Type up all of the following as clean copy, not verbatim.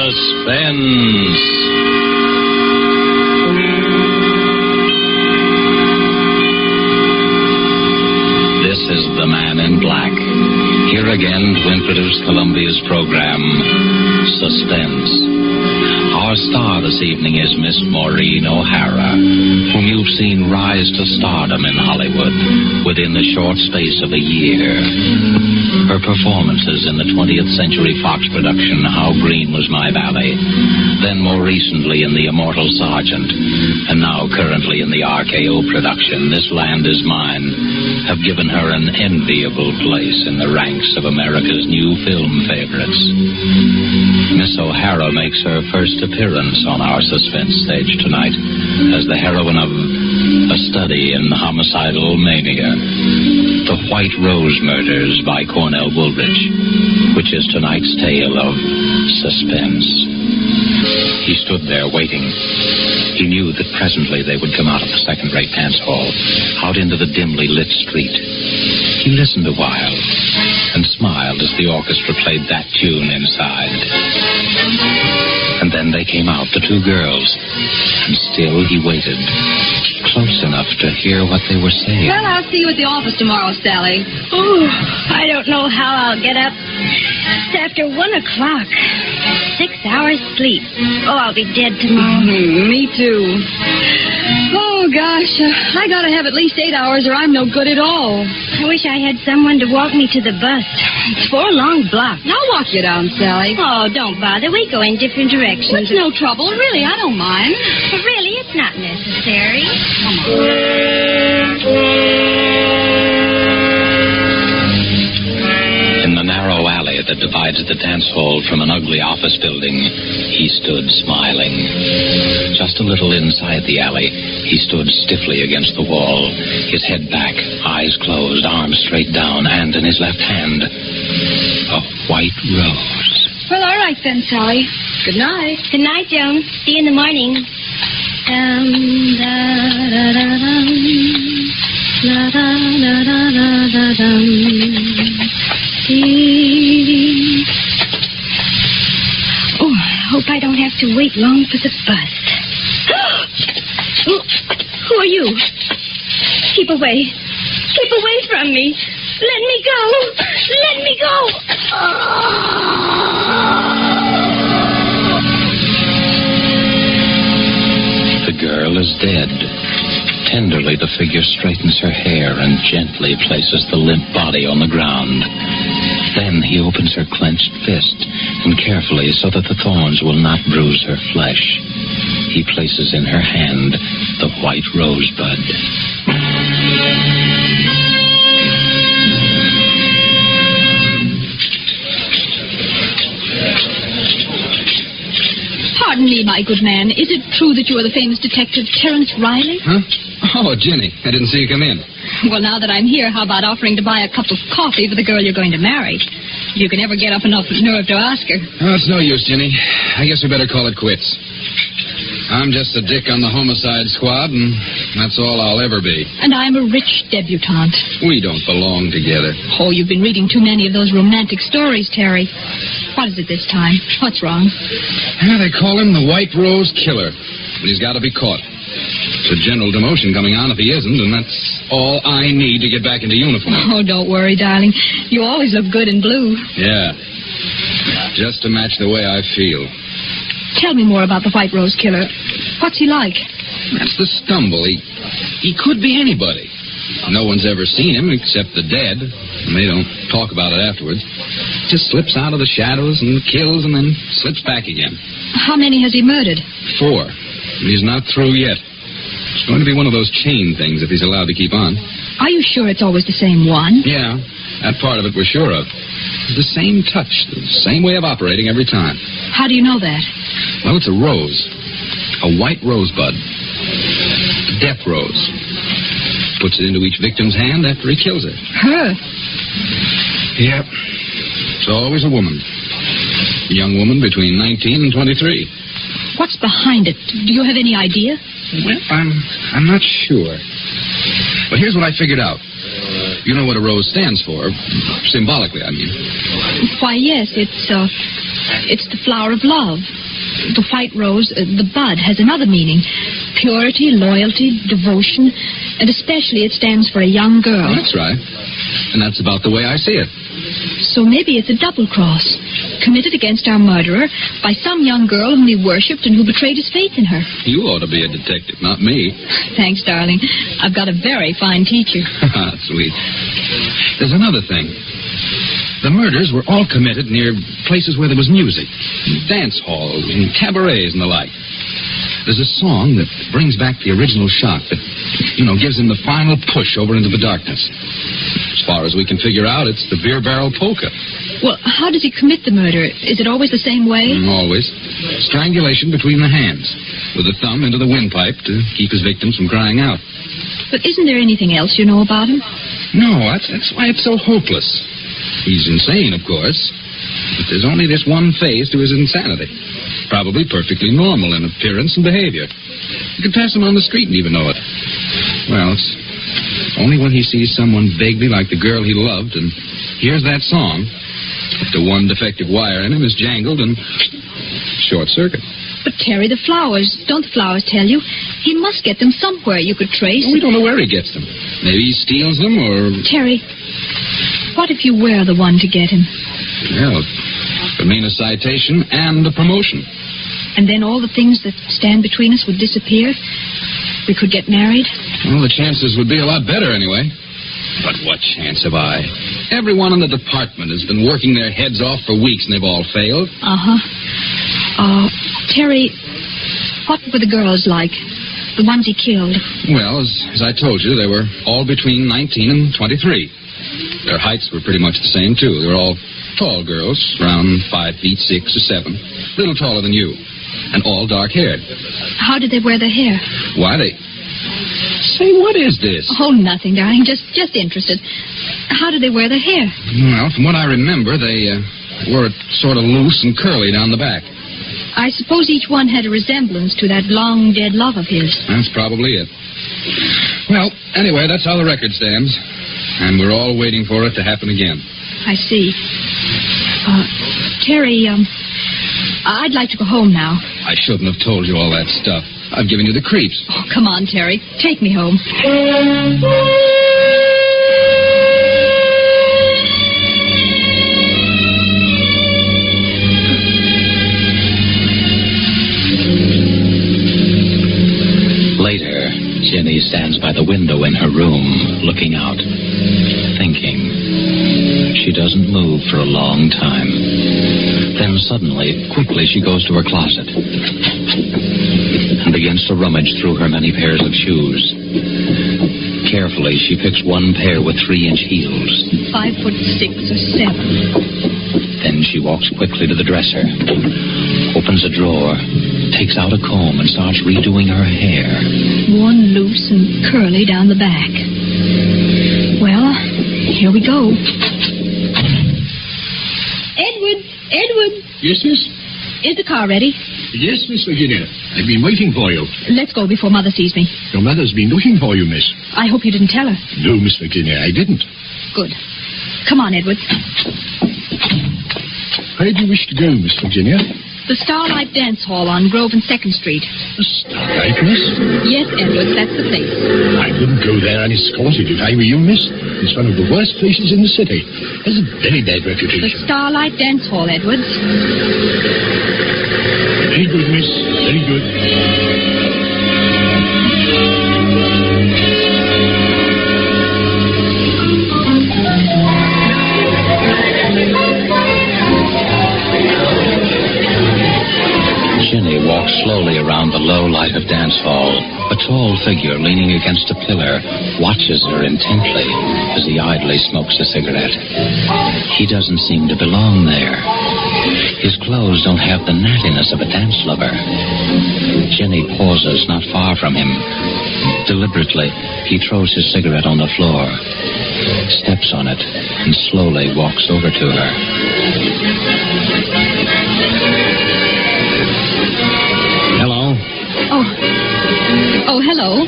Suspense. This is The Man in Black. Here again to introduce Columbia's program, Suspense. Our star this evening is Miss Maureen O'Hara, whom you've seen rise to stardom in Hollywood within the short space of a year. Her performances in the 20th Century Fox production, How Green Was My Valley, then more recently in The Immortal Sergeant, and now currently in the RKO production, This Land Is Mine, have given her an enviable place in the ranks of America's new film favorites. Miss O'Hara makes her first appearance on our Suspense stage tonight as the heroine of A Study in Homicidal Mania, The White Rose Murders by Cornell Woolrich, which is tonight's tale of suspense. He stood there waiting. He knew that presently they would come out of the second-rate dance hall, out into the dimly lit street. He listened a while and smiled as the orchestra played that tune inside. And then they came out, the two girls, and still he waited, close enough to hear what they were saying. Well, I'll see you at the office tomorrow, Sally. Oh, I don't know how I'll get up. It's after 1 o'clock. 6 hours sleep. Oh, I'll be dead tomorrow. Me too. Oh, gosh. I gotta have at least 8 hours or I'm no good at all. I wish I had someone to walk me to the bus. It's 4 long blocks. I'll walk you down, Sally. Oh, don't bother. We go in different directions. It's no trouble. Really, I don't mind. But really, it's not necessary. Come on. In the narrow alley that divides the dance hall from an ugly office building, he stood smiling. Just a little inside the alley, he stood stiffly against the wall, his head back, eyes closed, arms straight down, and in his left hand, a white rose. Well, all right then, Sally. Good night. Good night, Joan. See you in the morning. Oh, I hope I don't have to wait long for the bus. Who are you? Keep away. Keep away from me. Let me go. Let me go. The girl is dead. Tenderly, the figure straightens her hair and gently places the limp body on the ground. Then he opens her clenched fist, and carefully, so that the thorns will not bruise her flesh, he places in her hand the white rosebud. Pardon me, my good man. Is it true that you are the famous detective Terence Riley? Huh? Oh, Jenny, I didn't see you come in. Well, now that I'm here, how about offering to buy a cup of coffee for the girl you're going to marry? You can never get up enough nerve to ask her. Oh, it's no use, Jenny. I guess we better call it quits. I'm just a dick on the homicide squad, and that's all I'll ever be. And I'm a rich debutante. We don't belong together. Oh, you've been reading too many of those romantic stories, Terry. What is it this time? What's wrong? Yeah, they call him the White Rose Killer, but he's got to be caught. It's a general demotion coming on if he isn't, and that's all I need to get back into uniform. Oh, don't worry, darling. You always look good in blue. Yeah, just to match the way I feel. Tell me more about the White Rose Killer. What's he like? That's the stumble. He could be anybody. No one's ever seen him except the dead, and they don't talk about it afterwards. Just slips out of the shadows and kills and then slips back again. How many has he murdered? 4. And he's not through yet. It's going to be one of those chain things if he's allowed to keep on. Are you sure it's always the same one? Yeah, that part of it we're sure of. The same touch, the same way of operating every time. How do you know that? Well, it's a rose. A white rosebud. A death rose. Puts it into each victim's hand after he kills her. Her? Yep. It's always a woman. A young woman between 19 and 23. What's behind it? Do you have any idea? Well, I'm not sure. But here's what I figured out. You know what a rose stands for. Symbolically, I mean. Why, yes, it's the flower of love. The white rose, the bud, has another meaning. Purity, loyalty, devotion, and especially it stands for a young girl. That's right. And that's about the way I see it. So maybe it's a double cross, committed against our murderer by some young girl whom he worshipped and who betrayed his faith in her. You ought to be a detective, not me. Thanks, darling. I've got a very fine teacher. Sweet. There's another thing. The murders were all committed near places where there was music, dance halls and cabarets and the like. There's a song that brings back the original shock that, gives him the final push over into the darkness. As far as we can figure out, it's the beer barrel polka. Well, how does he commit the murder? Is it always the same way? Always. Strangulation between the hands, with the thumb into the windpipe to keep his victims from crying out. But isn't there anything else you know about him? No, that's why it's so hopeless. He's insane, of course, but there's only this one phase to his insanity. Probably perfectly normal in appearance and behavior. You could pass him on the street and even know it. Well, it's only when he sees someone vaguely like the girl he loved and hears that song that the one defective wire in him is jangled and short circuit. But, Terry, the flowers, don't the flowers tell you? He must get them somewhere you could trace. Well, we don't know where he gets them. Maybe he steals them or... Terry, what if you were the one to get him? Well, it would mean a citation and a promotion. And then all the things that stand between us would disappear? We could get married? Well, the chances would be a lot better anyway. But what chance have I? Everyone in the department has been working their heads off for weeks and they've all failed. Terry, what were the girls like? The ones he killed? Well, as I told you, they were all between 19 and 23. Their heights were pretty much the same, too. They were all tall girls, around 5 feet 6 or 7. A little taller than you. And all dark-haired. How did they wear their hair? Why, Say, what is this? Oh, nothing, darling. Just interested. How did they wear their hair? Well, from what I remember, they wore it sort of loose and curly down the back. I suppose each one had a resemblance to that long-dead love of his. That's probably it. Well, anyway, that's how the record stands. And we're all waiting for it to happen again. I see. Terry, I'd like to go home now. I shouldn't have told you all that stuff. I've given you the creeps. Oh, come on, Terry. Take me home. Later, Jenny stands by the window in her room, looking out, thinking. She doesn't move for a long time. Then suddenly, quickly, she goes to her closet and begins to rummage through her many pairs of shoes. Carefully, she picks one pair with 3-inch heels. 5'6" or 7. Then she walks quickly to the dresser, opens a drawer, takes out a comb, and starts redoing her hair. One loose and curly down the back. Well, here we go. Edward. Yes, miss? Is the car ready? Yes, Miss Virginia. I've been waiting for you. Let's go before Mother sees me. Your mother's been looking for you, miss. I hope you didn't tell her. No, Miss Virginia, I didn't. Good. Come on, Edward. Where do you wish to go, Miss Virginia? The Starlight Dance Hall on Grove and 2nd Street. The Starlight, miss? Yes, Edward, that's the place. I wouldn't go there unescorted if I were you, miss. It's one of the worst places in the city. It has a very bad reputation. The Starlight Dance Hall, Edward. Very good, miss. Very good. Jenny walks slowly around the low light of dance hall. A tall figure leaning against a pillar watches her intently as he idly smokes a cigarette. He doesn't seem to belong there. His clothes don't have the nattiness of a dance lover. Jenny pauses not far from him. Deliberately, he throws his cigarette on the floor, steps on it, and slowly walks over to her. Hello. Oh, hello.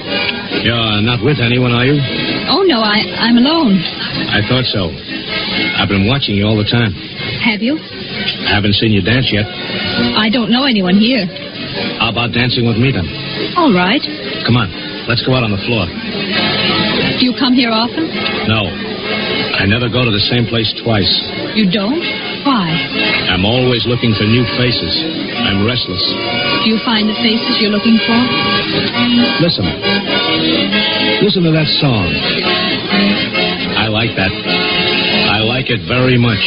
You're not with anyone, are you? Oh, no, I'm alone. I thought so. I've been watching you all the time. Have you? Haven't seen you dance yet. I don't know anyone here. How about dancing with me, then? All right. Come on. Let's go out on the floor. Do you come here often? No. I never go to the same place twice. You don't? Why? I'm always looking for new faces. I'm restless. Do you find the faces you're looking for? Listen. Listen to that song. I like that. I like it very much.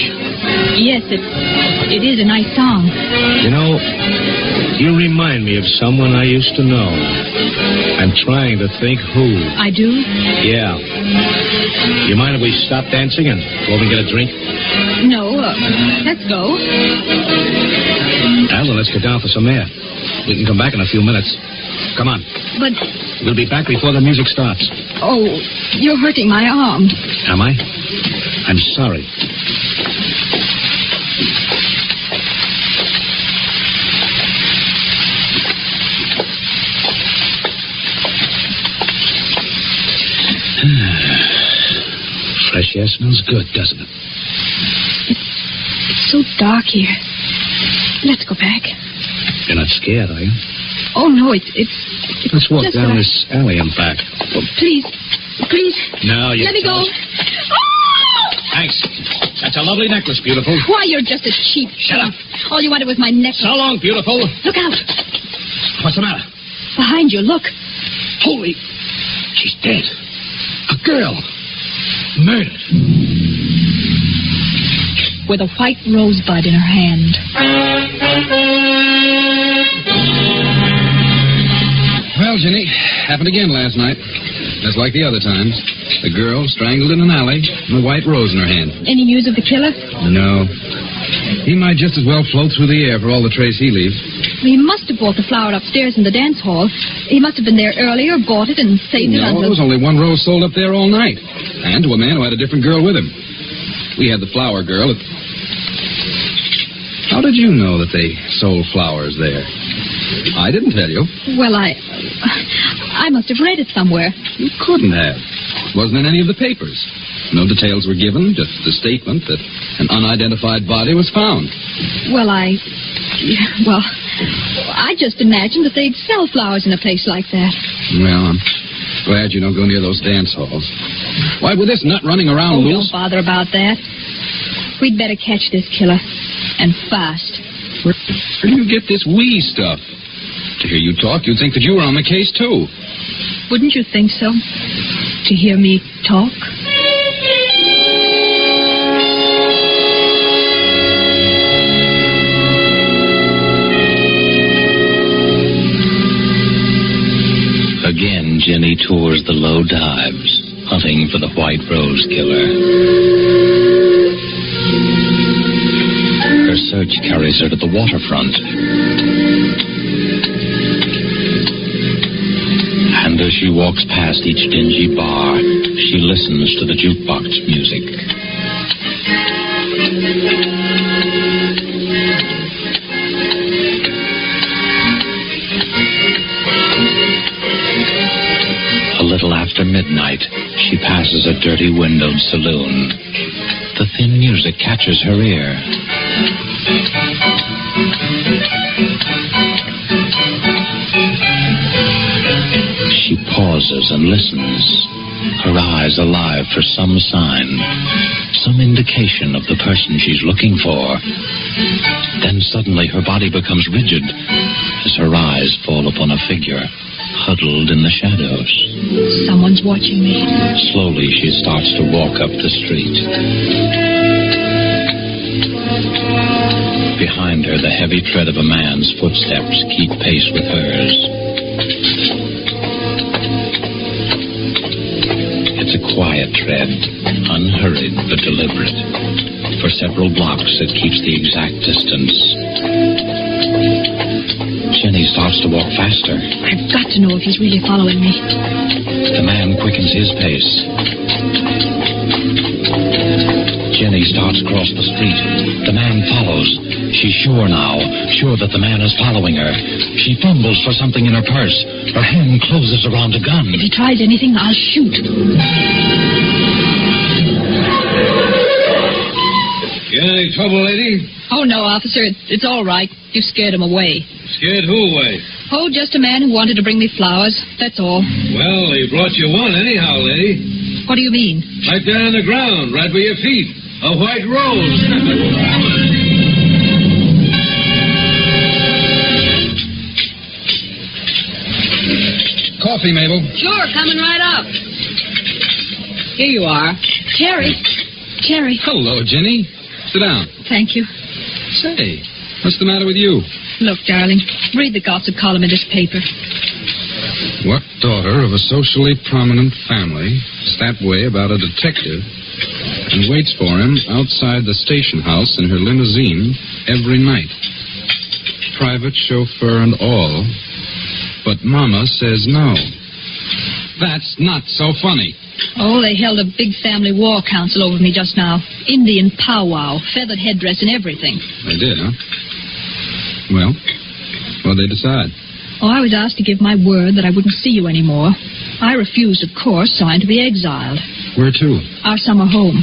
Yes, it is a nice song. You know, you remind me of someone I used to know. I'm trying to think who. I do? Yeah. You mind if we stop dancing and go over and get a drink? No, let's go. Well, then let's get down for some air. We can come back in a few minutes. Come on. But... We'll be back before the music stops. Oh, you're hurting my arm. Am I? I'm sorry. Fresh air smells good, doesn't it? It's so dark here. Let's go back. You're not scared, are you? Oh, no, it's Let's walk just down that this alley and back. Oh, please. No, you Let me go. Oh! Thanks. That's a lovely necklace, beautiful. Why, you're just a cheap Shut up. All you wanted was my necklace. So long, beautiful. Look out. What's the matter? Behind you, look. Holy... She's dead. A girl. Murdered. With a white rosebud in her hand. Well, Jenny, happened again last night. Just like the other times. The girl strangled in an alley and a white rose in her hand. Any news of the killer? No. He might just as well float through the air for all the trace he leaves. He must have bought the flower upstairs in the dance hall. He must have been there earlier, bought it, and saved it No, until... there was only one rose sold up there all night. And to a man who had a different girl with him. We had the flower girl at... How did you know that they sold flowers there? I didn't tell you. Well, I must have read it somewhere. You couldn't have. Wasn't in any of the papers. No details were given, just the statement that an unidentified body was found. Well, I just imagined that they'd sell flowers in a place like that. Well, I'm glad you don't go near those dance halls. Why, with this nut running around loose... Don't bother about that. We'd better catch this killer. And fast. Where do you get this wee stuff? To hear you talk, you'd think that you were on the case, too. Wouldn't you think so? To hear me talk? Again, Jenny tours the low dives, hunting for the White Rose Killer. Her search carries her to the waterfront. And as she walks past each dingy bar, she listens to the jukebox music. A little after midnight, she passes a dirty windowed saloon. The thin music catches her ear. She pauses and listens, her eyes alive for some sign, some indication of the person she's looking for. Then suddenly her body becomes rigid as her eyes fall upon a figure huddled in the shadows. Someone's watching me. Slowly she starts to walk up the street. Behind her, the heavy tread of a man's footsteps keep pace with hers. It's a quiet tread, unhurried but deliberate. For several blocks, it keeps the exact distance. Jenny starts to walk faster. I've got to know if he's really following me. The man quickens his pace. Jenny starts across the street. The man follows. She's sure now, sure that the man is following her. She fumbles for something in her purse. Her hand closes around a gun. If he tries anything, I'll shoot. Yeah, In any trouble, lady? Oh, no, officer. It's all right. You scared him away. Scared who away? Oh, just a man who wanted to bring me flowers. That's all. Well, he brought you one anyhow, lady. What do you mean? Right there on the ground, right by your feet. A white rose. Coffee, Mabel. Sure, coming right up. Here you are. Terry. Hello, Jenny. Sit down. Thank you. Say, what's the matter with you? Look, darling, read the gossip column in this paper. What daughter of a socially prominent family is that way about a detective and waits for him outside the station house in her limousine every night? Private chauffeur and all. But Mama says no. That's not so funny. Oh, they held a big family war council over me just now. Indian powwow, feathered headdress and everything. They did, huh? Well, what'd they decide? Oh, I was asked to give my word that I wouldn't see you anymore. I refused, of course, signed to be exiled. Where to? Our summer home.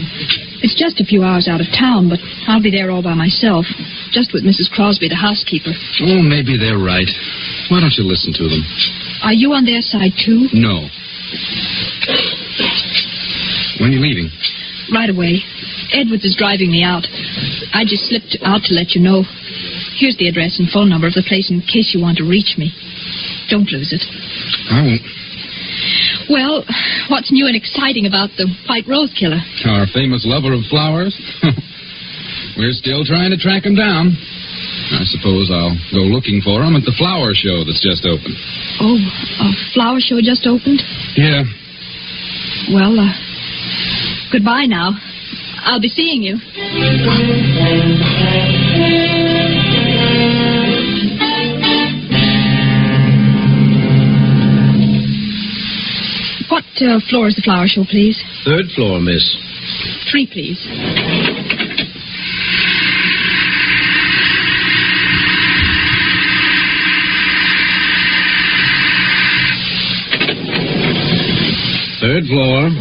It's just a few hours out of town, but I'll be there all by myself. Just with Mrs. Crosby, the housekeeper. Oh, maybe they're right. Why don't you listen to them? Are you on their side, too? No. When are you leaving? Right away. Edwards is driving me out. I just slipped out to let you know. Here's the address and phone number of the place in case you want to reach me. Don't lose it. I won't. Well, what's new and exciting about the White Rose Killer? Our famous lover of flowers? We're still trying to track him down. I suppose I'll go looking for him at the flower show that's just opened. Oh, a flower show just opened? Yeah. Well, goodbye now. I'll be seeing you. What floor is the flower show, please? 3rd floor, miss. 3, please. Third floor.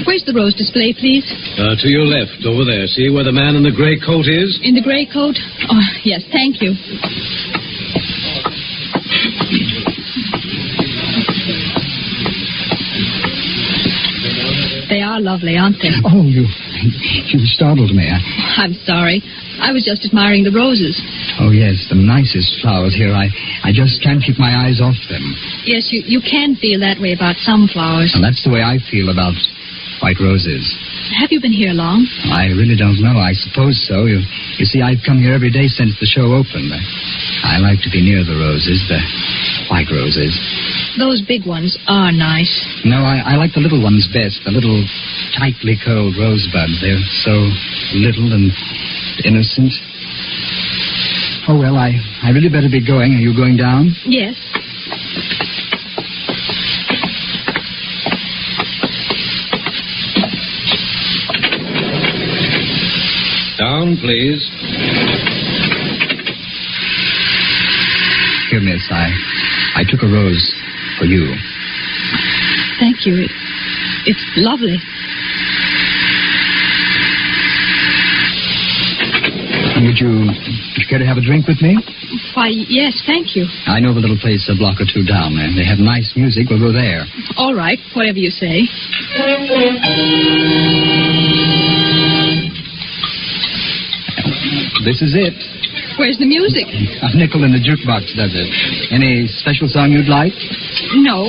Where's the rose display, please? To your left, over there. See where the man in the gray coat is? In the gray coat? Oh, yes, thank you. They are lovely, aren't they? Oh, you startled me. I'm sorry. I was just admiring the roses. Oh, yes, the nicest flowers here. I just can't keep my eyes off them. Yes, you can feel that way about some flowers. And that's the way I feel about white roses. Have you been here long? I really don't know. I suppose so. You see, I've come here every day since the show opened. I like to be near the roses, the white roses. Those big ones are nice. No, I like the little ones best, the little tightly curled rosebuds. They're so little and innocent. Oh, well, I really better be going. Are you going down? Yes. Down, please. Here, miss, I took a rose for you. Thank you. It's lovely. Would you care to have a drink with me? Why, yes, thank you. I know the little place a block or two down there. They have nice music. We'll go there. All right, whatever you say. This is it. Where's the music? A nickel in the jukebox does it. Any special song you'd like? No,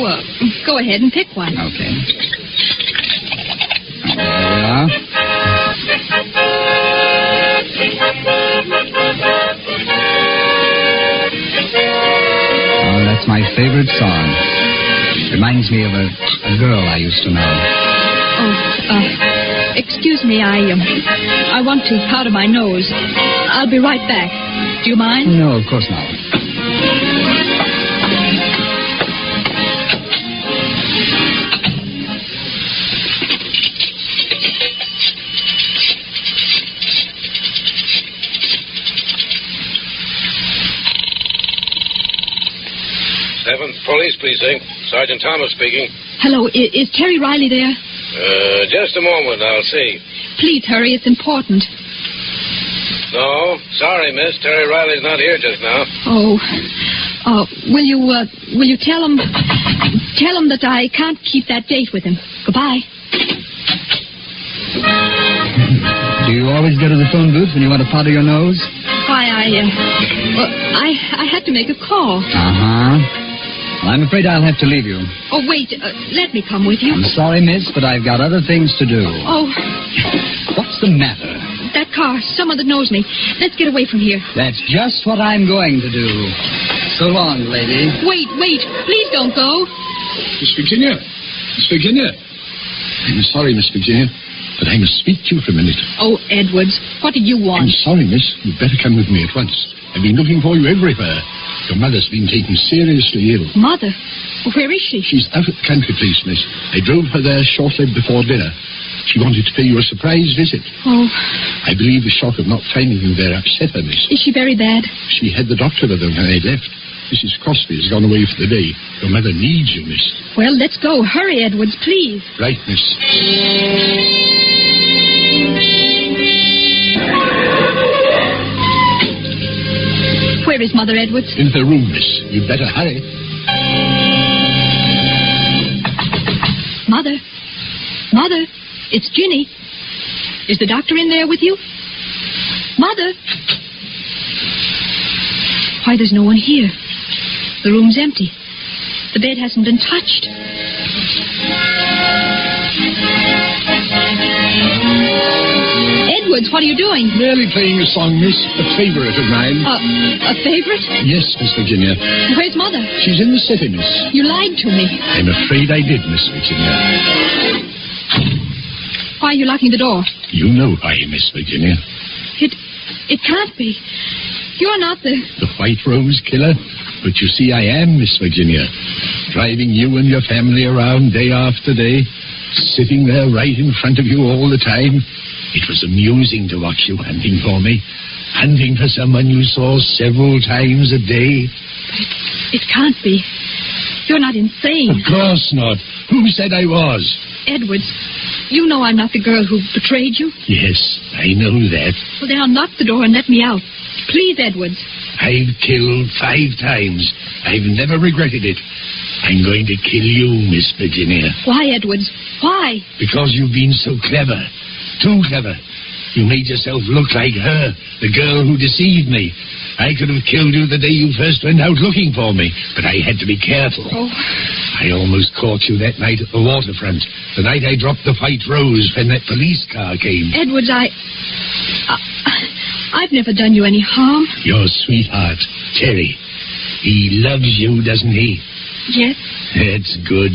go ahead and pick one. Okay. There we are. Oh, that's my favorite song. Reminds me of a girl I used to know. Oh, excuse me, I want to powder my nose. I'll be right back. Do you mind? No, of course not. Seventh Police Precinct. Sergeant Thomas speaking. Hello, is Terry Riley there? Just a moment, I'll see. Please hurry, it's important. No. Sorry, miss. Terry Riley's not here just now. Will you tell him that I can't keep that date with him. Goodbye. Do you always go to the phone booth when you want to powder your nose? Why, I had to make a call. Uh-huh. Well, I'm afraid I'll have to leave you. Oh, wait. Let me come with you. I'm sorry, miss, but I've got other things to do. Oh. What's the matter? That car. Someone that knows me. Let's get away from here. That's just what I'm going to do. So long, lady. Wait. Please don't go. Miss Virginia. I'm sorry, Miss Virginia, but I must speak to you for a minute. Oh, Edwards, what did you want? I'm sorry, miss. You'd better come with me at once. I've been looking for you everywhere. Your mother's been taken seriously ill. Mother? Where is she? She's out at the country place, miss. I drove her there shortly before dinner. She wanted to pay you a surprise visit. Oh. I believe the shock of not finding you there upset her, miss. Is she very bad? She had the doctor with her when I left. Mrs. Crosby has gone away for the day. Your mother needs you, miss. Well, let's go. Hurry, Edwards, please. Right, miss. Where is Mother, Edwards? In her room, miss. You'd better hurry. Mother, it's Ginny. Is the doctor in there with you? Mother? Why, there's no one here. The room's empty. The bed hasn't been touched. Edwards, what are you doing? Merely playing a song, miss. A favorite of mine. A favorite? Yes, Miss Virginia. Where's Mother? She's in the city, miss. You lied to me. I'm afraid I did, Miss Virginia. Why are you locking the door? You know why, Miss Virginia. It can't be. You're not the White Rose Killer? But you see, I am, Miss Virginia. Driving you and your family around day after day. Sitting there right in front of you all the time. It was amusing to watch you hunting for me. Hunting for someone you saw several times a day. It can't be. You're not insane. Of course not. Who said I was? Edwards, you know I'm not the girl who betrayed you. Yes, I know that. Well, then unlock the door and let me out. Please, Edwards. I've killed 5 times. I've never regretted it. I'm going to kill you, Miss Virginia. Why, Edwards? Why? Because you've been so clever. Too clever. You made yourself look like her, the girl who deceived me. I could have killed you the day you first went out looking for me, but I had to be careful. Oh. I almost caught you that night at the Waterfront, the night I dropped the White Rose when that police car came. Edwards, I've never done you any harm. Your sweetheart, Terry. He loves you, doesn't he? Yes. That's good.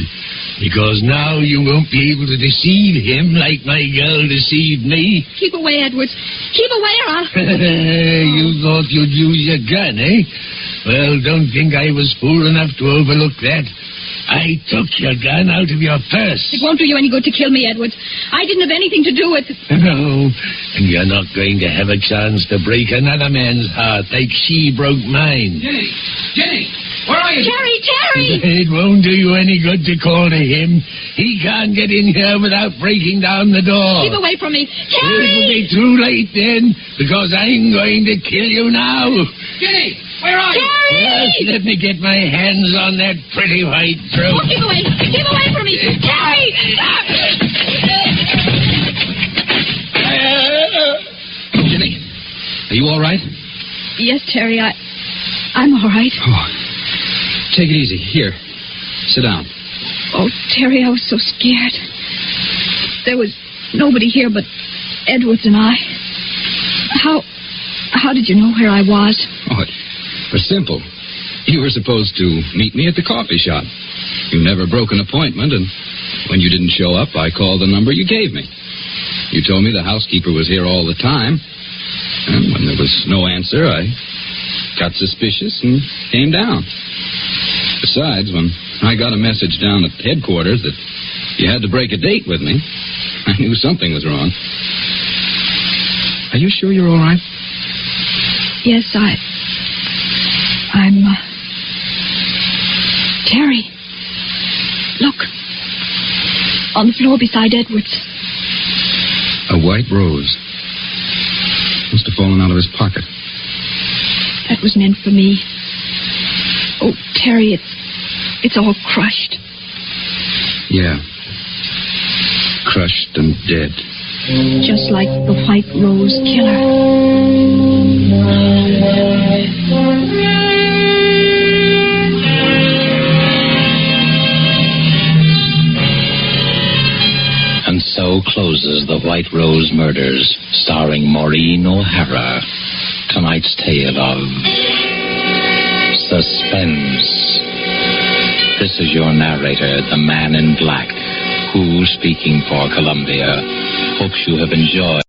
Because now you won't be able to deceive him like my girl deceived me. Keep away, Edwards. Keep away, or I'll... You thought you'd use your gun, eh? Well, don't think I was fool enough to overlook that. I took your gun out of your purse. It won't do you any good to kill me, Edwards. I didn't have anything to do with it. No, and you're not going to have a chance to break another man's heart like she broke mine. Jenny! Where are you? Terry! It won't do you any good to call to him. He can't get in here without breaking down the door. Keep away from me. Terry! It will be too late then, because I'm going to kill you now. Jenny! Where are you? Terry! Yes, let me get my hands on that pretty white throat. Oh, keep away. Keep away from me. Terry! Jenny, are you all right? Yes, Terry, I'm all right. Oh, take it easy. Here, sit down. Oh, Terry, I was so scared. There was nobody here but Edwards and I. How did you know where I was? Oh, it was simple. You were supposed to meet me at the coffee shop. You never broke an appointment, and when you didn't show up, I called the number you gave me. You told me the housekeeper was here all the time, and when there was no answer, I got suspicious and came down. Besides, when I got a message down at headquarters that you had to break a date with me, I knew something was wrong. Are you sure you're all right? Yes, I'm... Terry, look. On the floor beside Edwards. A white rose. Must have fallen out of his pocket. That was meant for me. Oh, Terry, it's all crushed. Yeah. Crushed and dead. Just like the White Rose Killer. And so closes The White Rose Murders, starring Maureen O'Hara. Tonight's tale of Suspense. This is your narrator, the Man in Black, who, speaking for Columbia, hopes you have enjoyed